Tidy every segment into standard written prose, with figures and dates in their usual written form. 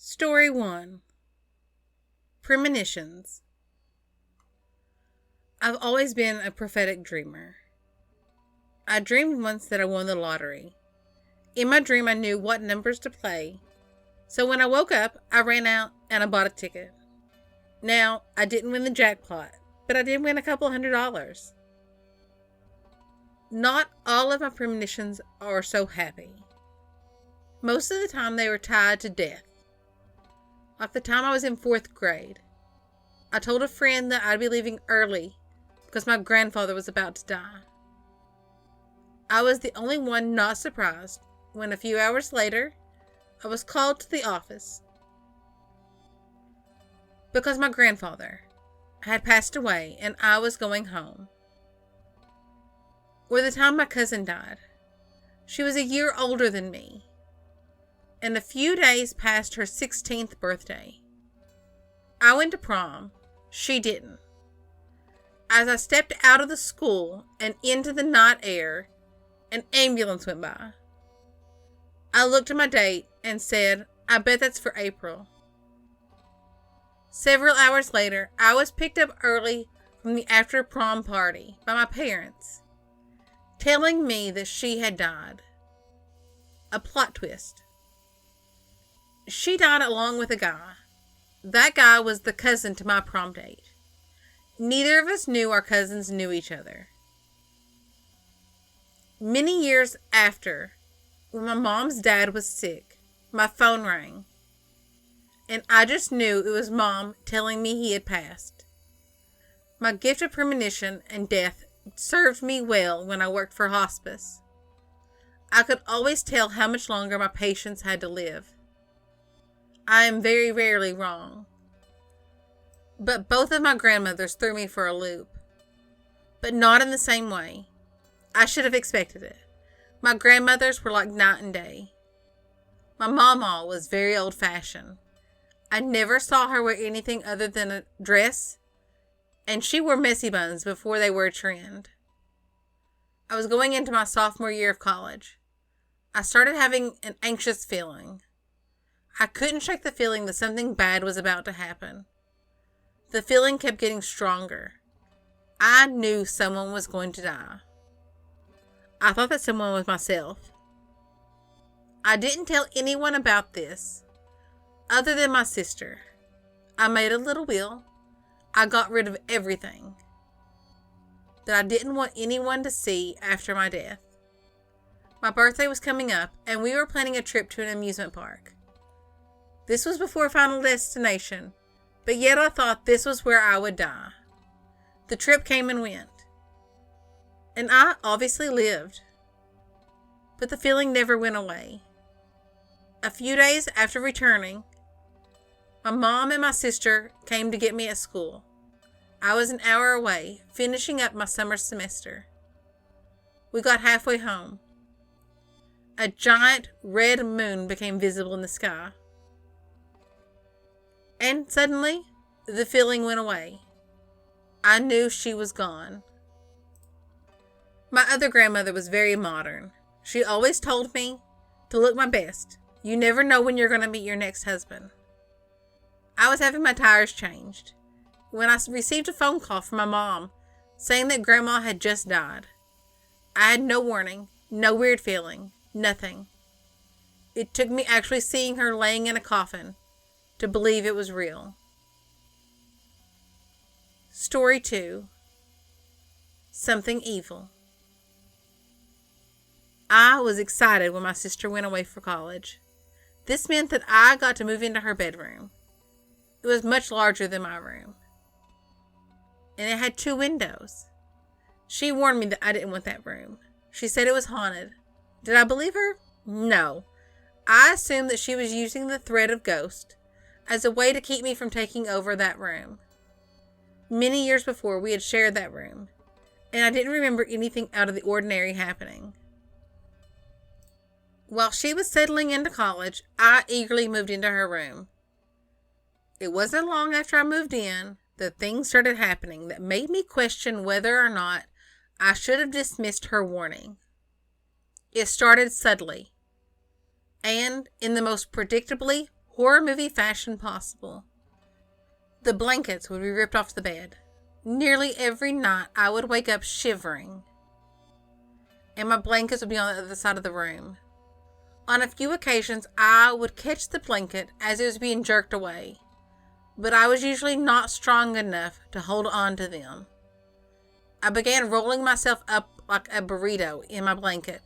Story 1. Premonitions. I've always been a prophetic dreamer. I dreamed once that I won the lottery. In my dream, I knew what numbers to play. So when I woke up, I ran out and I bought a ticket. Now, I didn't win the jackpot, but I did win a couple $100. Not all of my premonitions are so happy. Most of the time, they were tied to death. Like the time I was in 4th grade, I told a friend that I'd be leaving early because my grandfather was about to die. I was the only one not surprised when a few hours later, I was called to the office because my grandfather had passed away and I was going home. Or the time my cousin died. She was a year older than me, and a few days past her 16th birthday. I went to prom. She didn't. As I stepped out of the school and into the night air, an ambulance went by. I looked at my date and said, I bet that's for April. Several hours later, I was picked up early from the after prom party by my parents, telling me that she had died. A plot twist. She died along with a guy. That guy was the cousin to my prom date. Neither of us knew our cousins knew each other. Many years after, when my mom's dad was sick, my phone rang. And I just knew it was Mom telling me he had passed. My gift of premonition and death served me well when I worked for hospice. I could always tell how much longer my patients had to live. I am very rarely wrong. But both of my grandmothers threw me for a loop. But not in the same way. I should have expected it. My grandmothers were like night and day. My mama was very old-fashioned. I never saw her wear anything other than a dress, and she wore messy buns before they were a trend. I was going into my sophomore year of college. I started having an anxious feeling. I couldn't shake the feeling that something bad was about to happen. The feeling kept getting stronger. I knew someone was going to die. I thought that someone was myself. I didn't tell anyone about this, other than my sister. I made a little will. I got rid of everything that I didn't want anyone to see after my death. My birthday was coming up, and we were planning a trip to an amusement park. This was before Final Destination, but yet I thought this was where I would die. The trip came and went, and I obviously lived, but the feeling never went away. A few days after returning, my mom and my sister came to get me at school. I was an hour away, finishing up my summer semester. We got halfway home. A giant red moon became visible in the sky. And suddenly, the feeling went away. I knew she was gone. My other grandmother was very modern. She always told me to look my best. You never know when you're going to meet your next husband. I was having my tires changed when I received a phone call from my mom saying that Grandma had just died. I had no warning, no weird feeling, nothing. It took me actually seeing her laying in a coffin to believe it was real. Story 2. Something evil. I was excited when my sister went away for college. This meant that I got to move into her bedroom. It was much larger than my room, and it had 2 windows. She warned me that I didn't want that room. She said it was haunted. Did I believe her? No. I assumed that she was using the threat of ghost as a way to keep me from taking over that room. Many years before, we had shared that room, and I didn't remember anything out of the ordinary happening. While she was settling into college, I eagerly moved into her room. It wasn't long after I moved in that things started happening that made me question whether or not I should have dismissed her warning. It started subtly, and in the most predictably horror movie fashion possible. The blankets would be ripped off the bed. Nearly every night I would wake up shivering, and my blankets would be on the other side of the room. On a few occasions, I would catch the blanket as it was being jerked away, but I was usually not strong enough to hold on to them. I began rolling myself up like a burrito in my blanket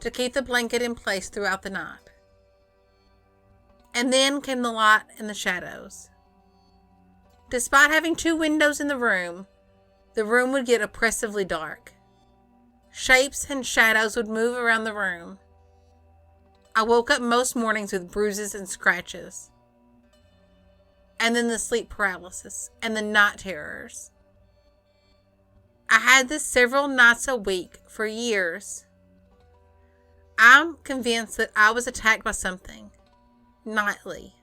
to keep the blanket in place throughout the night. And then came the light and the shadows. Despite having 2 windows in the room would get oppressively dark. Shapes and shadows would move around the room. I woke up most mornings with bruises and scratches. And then the sleep paralysis and the night terrors. I had this several nights a week for years. I'm convinced that I was attacked by something, nightly.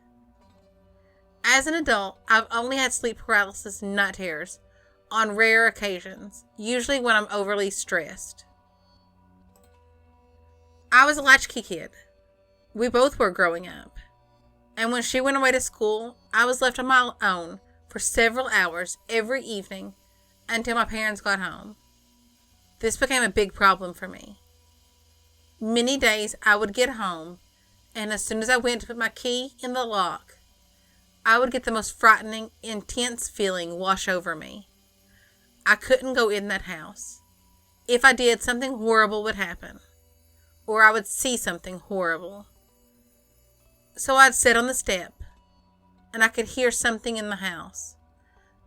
As an adult, I've only had sleep paralysis and night terrors on rare occasions, usually when I'm overly stressed. I was a latchkey kid. We both were growing up. And when she went away to school, I was left on my own for several hours every evening until my parents got home. This became a big problem for me. Many days I would get home, and as soon as I went to put my key in the lock, I would get the most frightening, intense feeling wash over me. I couldn't go in that house. If I did, something horrible would happen, or I would see something horrible. So I'd sit on the step, and I could hear something in the house.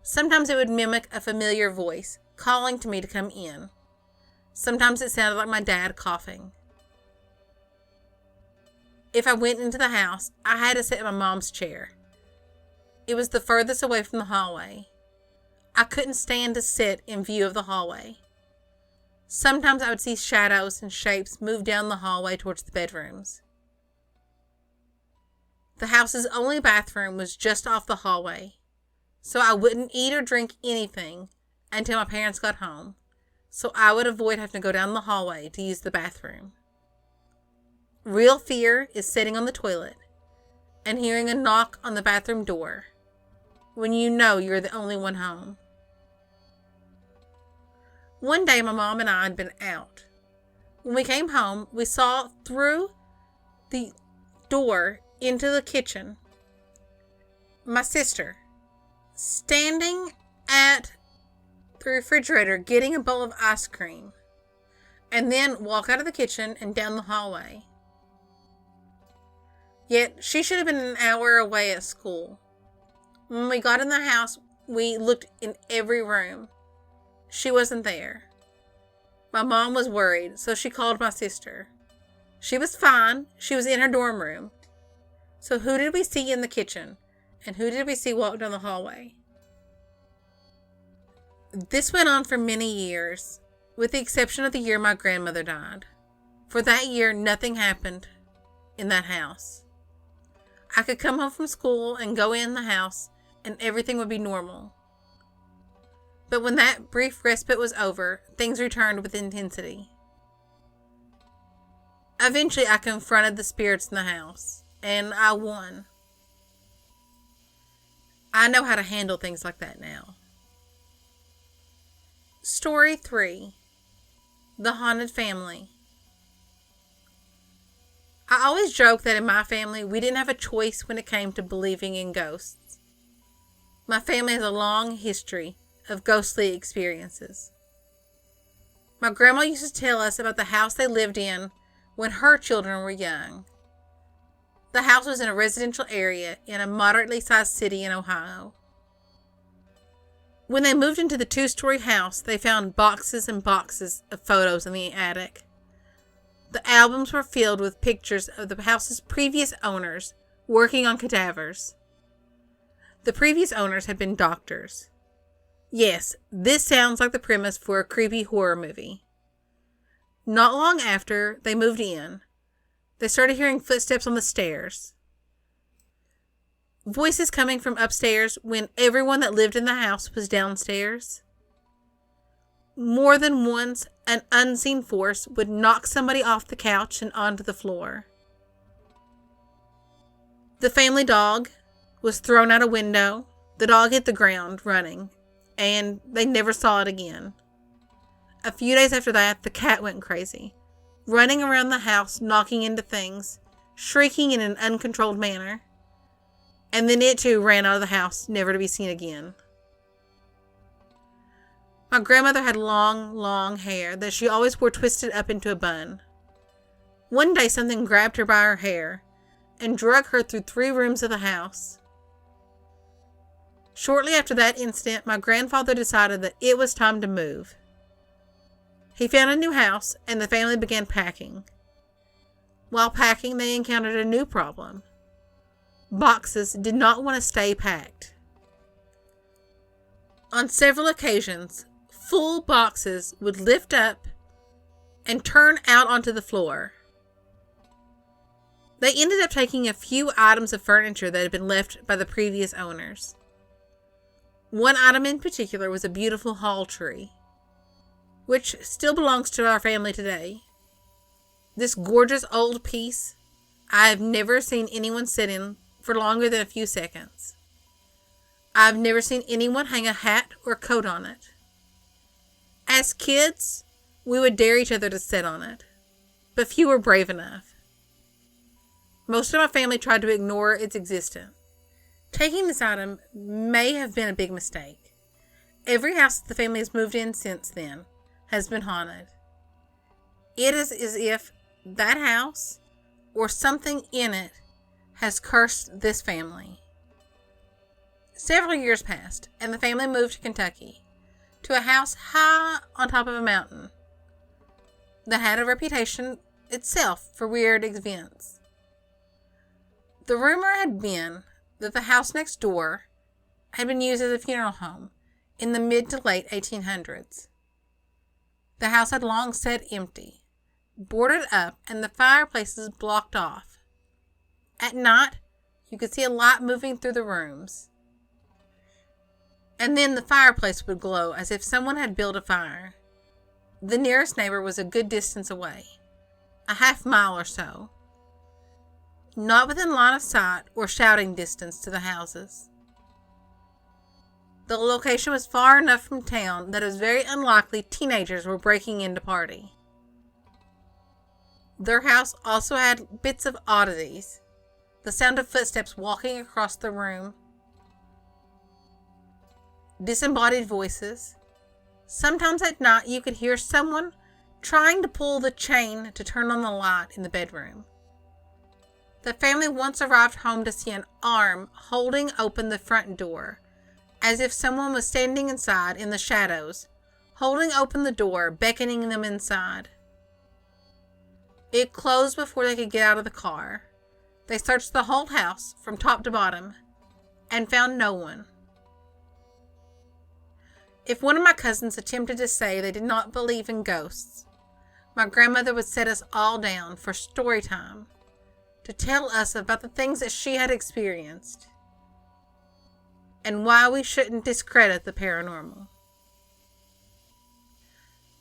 Sometimes it would mimic a familiar voice calling to me to come in. Sometimes it sounded like my dad coughing. If I went into the house, I had to sit in my mom's chair. It was the furthest away from the hallway. I couldn't stand to sit in view of the hallway. Sometimes I would see shadows and shapes move down the hallway towards the bedrooms. The house's only bathroom was just off the hallway, so I wouldn't eat or drink anything until my parents got home, so I would avoid having to go down the hallway to use the bathroom. Real fear is sitting on the toilet and hearing a knock on the bathroom door when you know you're the only one home. One day my mom and I had been out. When we came home, we saw through the door into the kitchen my sister standing at the refrigerator getting a bowl of ice cream, and then walk out of the kitchen and down the hallway. Yet she should have been an hour away at school. When we got in the house, we looked in every room. She wasn't there. My mom was worried, so she called my sister. She was fine. She was in her dorm room. So who did we see in the kitchen? And who did we see walk down the hallway? This went on for many years, with the exception of the year my grandmother died. For that year, nothing happened in that house. I could come home from school and go in the house, and everything would be normal. But when that brief respite was over, things returned with intensity. Eventually, I confronted the spirits in the house, and I won. I know how to handle things like that now. Story 3. The Haunted Family. I always joke that in my family, we didn't have a choice when it came to believing in ghosts. My family has a long history of ghostly experiences. My grandma used to tell us about the house they lived in when her children were young. The house was in a residential area in a moderately sized city in Ohio. When they moved into the 2-story house, they found boxes and boxes of photos in the attic. The albums were filled with pictures of the house's previous owners working on cadavers. The previous owners had been doctors. Yes, this sounds like the premise for a creepy horror movie. Not long after they moved in, they started hearing footsteps on the stairs. Voices coming from upstairs when everyone that lived in the house was downstairs. More than once, an unseen force would knock somebody off the couch and onto the floor. The family dog was thrown out a window. The dog hit the ground running, and they never saw it again. A few days after that, the cat went crazy, running around the house, knocking into things, shrieking in an uncontrolled manner. And then it too ran out of the house, never to be seen again. My grandmother had long, long hair that she always wore twisted up into a bun. One day something grabbed her by her hair and dragged her through 3 rooms of the house. Shortly after that incident, my grandfather decided that it was time to move. He found a new house and the family began packing. While packing, they encountered a new problem. Boxes did not want to stay packed. On several occasions, full boxes would lift up and turn out onto the floor. They ended up taking a few items of furniture that had been left by the previous owners. One item in particular was a beautiful hall tree, which still belongs to our family today. This gorgeous old piece I have never seen anyone sit in for longer than a few seconds. I've never seen anyone hang a hat or coat on it. As kids, we would dare each other to sit on it, but few were brave enough. Most of my family tried to ignore its existence. Taking this item may have been a big mistake. Every house that the family has moved in since then has been haunted. It is as if that house or something in it has cursed this family. Several years passed, and the family moved to Kentucky, to a house high on top of a mountain that had a reputation itself for weird events. The rumor had been that the house next door had been used as a funeral home in the mid to late 1800s. The house had long sat empty, boarded up, and the fireplaces blocked off. At night, you could see a light moving through the rooms. And then the fireplace would glow as if someone had built a fire. The nearest neighbor was a good distance away, a half-mile or so, not within line of sight or shouting distance to the houses. The location was far enough from town that it was very unlikely teenagers were breaking in to party. Their house also had bits of oddities. The sound of footsteps walking across the room, disembodied voices. Sometimes at night you could hear someone trying to pull the chain to turn on the light in the bedroom. The family once arrived home to see an arm holding open the front door, as if someone was standing inside in the shadows, holding open the door, beckoning them inside. It closed before they could get out of the car. They searched the whole house from top to bottom and found no one. If one of my cousins attempted to say they did not believe in ghosts, my grandmother would set us all down for story time to tell us about the things that she had experienced and why we shouldn't discredit the paranormal.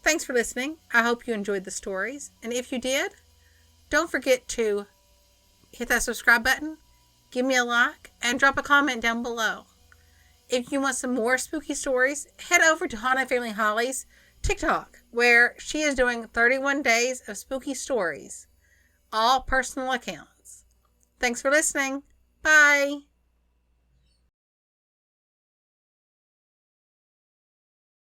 Thanks for listening. I hope you enjoyed the stories. And if you did, don't forget to hit that subscribe button, give me a like, and drop a comment down below. If you want some more spooky stories, head over to Haunted Family Holly's TikTok, where she is doing 31 days of spooky stories, all personal accounts. Thanks for listening. Bye.